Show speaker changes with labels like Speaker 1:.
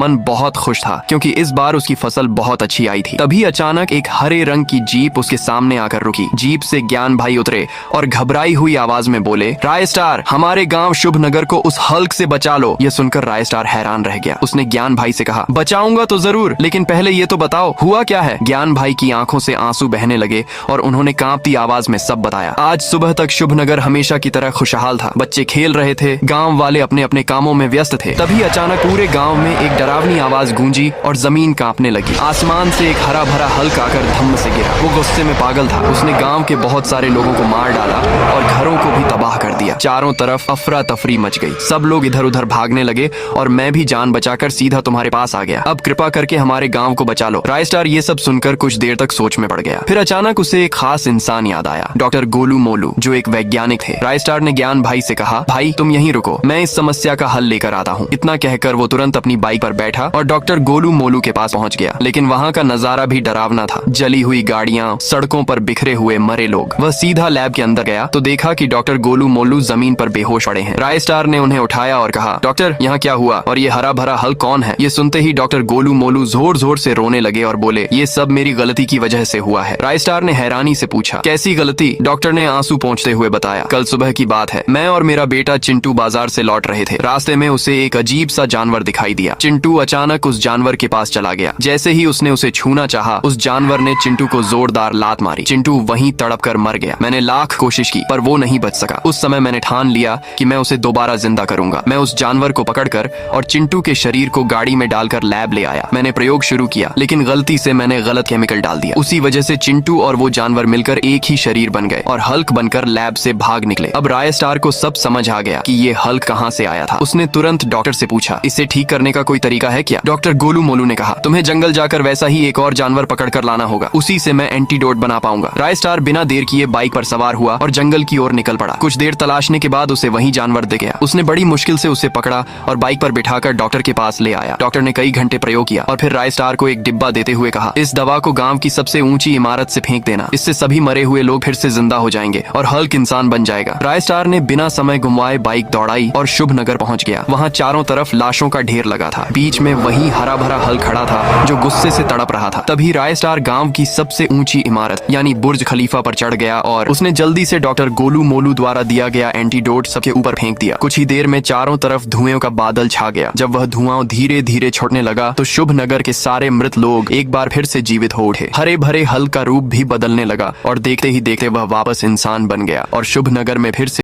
Speaker 1: मन बहुत खुश था क्योंकि इस बार उसकी फसल बहुत अच्छी आई थी। तभी अचानक एक हरे रंग की जीप उसके सामने आकर रुकी। जीप से ज्ञान भाई उतरे और घबराई हुई आवाज में बोले, राय स्टार, हमारे गांव शुभ नगर को उस हल्क से बचा लो। यह सुनकर राय स्टार हैरान रह गया। उसने ज्ञान भाई से कहा, बचाऊंगा तो जरूर, लेकिन पहले ये तो बताओ हुआ क्या है। ज्ञान भाई की आंखों से आंसू बहने लगे और उन्होंने कांपती आवाज में सब बताया। आज सुबह तक शुभ नगर हमेशा की तरह खुशहाल था। बच्चे खेल रहे थे, गांव वाले अपने अपने कामों में व्यस्त थे। तभी अचानक पूरे गांव में एक डरावनी आवाज गूंजी और जमीन कांपने लगी। आसमान से एक हरा भरा हल्क आकर धम्म से गिरा। वो गुस्से में पागल था। उसने गांव के बहुत सारे लोगों को मार डाला और घरों को भी तबाह कर दिया। चारों तरफ अफरा तफरी मच गई। सब लोग इधर उधर भागने लगे और मैं भी जान बचाकर सीधा तुम्हारे पास आ गया। अब कृपा करके हमारे गांव को बचा लो। राय स्टार ये सब सुनकर कुछ देर तक सोच में पड़ गया। फिर अचानक उसे एक खास इंसान याद आया, डॉक्टर गोलू मोलू, जो एक वैज्ञानिक थे। राय स्टार ने ज्ञान भाई से कहा, भाई तुम यहीं रुको, मैं इस समस्या का हल लेकर आता हूँ। इतना कहकर वो तुरंत अपनी बाइक पर बैठा और डॉक्टर गोलू मोलू के पास पहुंच गया। लेकिन वहाँ का नजारा भी डरावना था। जली हुई गाड़ियाँ, सड़कों पर बिखरे हुए मरे लोग। वह सीधा लैब के अंदर गया तो देखा कि डॉक्टर गोलू मोलू जमीन पर बेहोश पड़े हैं। राय स्टार ने उन्हें उठाया और कहा, डॉक्टर यहाँ क्या हुआ और ये हरा भरा हल कौन है। ये सुनते ही डॉक्टर गोलू मोलू जोर जोर से रोने लगे और बोले, ये सब मेरी गलती की वजह से हुआ है। राय स्टार ने हैरानी से पूछा, कैसी गलती। डॉक्टर ने आंसू पोंछते हुए बताया, कल सुबह की बात है, मैं और मेरा बेटा चिंटू बाजार से लौट रहे थे। रास्ते में उसे एक अजीब सा जानवर दिखाई दिया। चिंटू अचानक उस जानवर के पास चला गया। जैसे ही उसने उसे छूना चाहा, उस जानवर ने चिंटू को जोरदार लात मारी। चिंटू वहीं तड़प कर मर गया। मैंने लाख कोशिश की पर वो नहीं बच सका। उस समय मैंने ठान लिया कि मैं उसे दोबारा जिंदा करूंगा। मैं उस जानवर को पकड़कर और चिंटू के शरीर को गाड़ी में डालकर लैब ले आया। मैंने प्रयोग शुरू किया, लेकिन गलती से मैंने गलत केमिकल डाल दिया। उसी वजह से चिंटू और वो जानवर मिलकर एक ही शरीर बन गए और हल्क बनकर लैब से भाग निकले। अब राय स्टार को सब समझ आ गया कि ये हल्क कहाँ से आया था। उसने तुरंत डॉक्टर से पूछा, इसे ठीक करने का कोई तरीका है क्या। डॉक्टर गोलू मोलू ने कहा, तुम्हें जंगल जाकर वैसा ही एक और जानवर पकड़ कर लाना होगा, उसी से मैं एंटीडोट बना पाऊंगा। राय स्टार बिना देर किए बाइक पर सवार हुआ और जंगल की ओर निकल पड़ा। कुछ देर तलाशने के बाद उसे वही जानवर दिख गया। उसने बड़ी मुश्किल से उसे पकड़ा और बाइक पर बिठाकर डॉक्टर के पास ले आया। डॉक्टर ने कई घंटे प्रयोग किया और फिर राय स्टार को एक डिब्बा देते हुए कहा, इस दवा को गांव की सबसे ऊंची इमारत से फेंक देना। इससे सभी मरे हुए लोग फिर से जिंदा हो जाएंगे और हल्क इंसान बन जाएगा। राय स्टार ने बिना समय घुमाए बाइक दौड़ाई और शुभ नगर पहुंच गया। वहाँ चारों तरफ लाशों का ढेर लगा था। बीच में वही हरा भरा हल खड़ा था जो गुस्से से तड़प रहा था। तभी राय स्टार गांव की सबसे ऊंची इमारत यानी बुर्ज खलीफा पर चढ़ गया और उसने जल्दी से डॉक्टर गोलू मोलू द्वारा दिया गया एंटीडोट सबके ऊपर फेंक दिया। कुछ ही देर में चारों तरफ धुएं का बादल छा गया। जब वह धुआं धीरे धीरे छोड़ने लगा तो शुभ नगर के सारे मृत लोग एक बार फिर से जीवित हो उठे। हरे भरे हल का रूप भी बदलने लगा और देखते ही देखते वह वापस इंसान बन गया और शुभ नगर में फिर से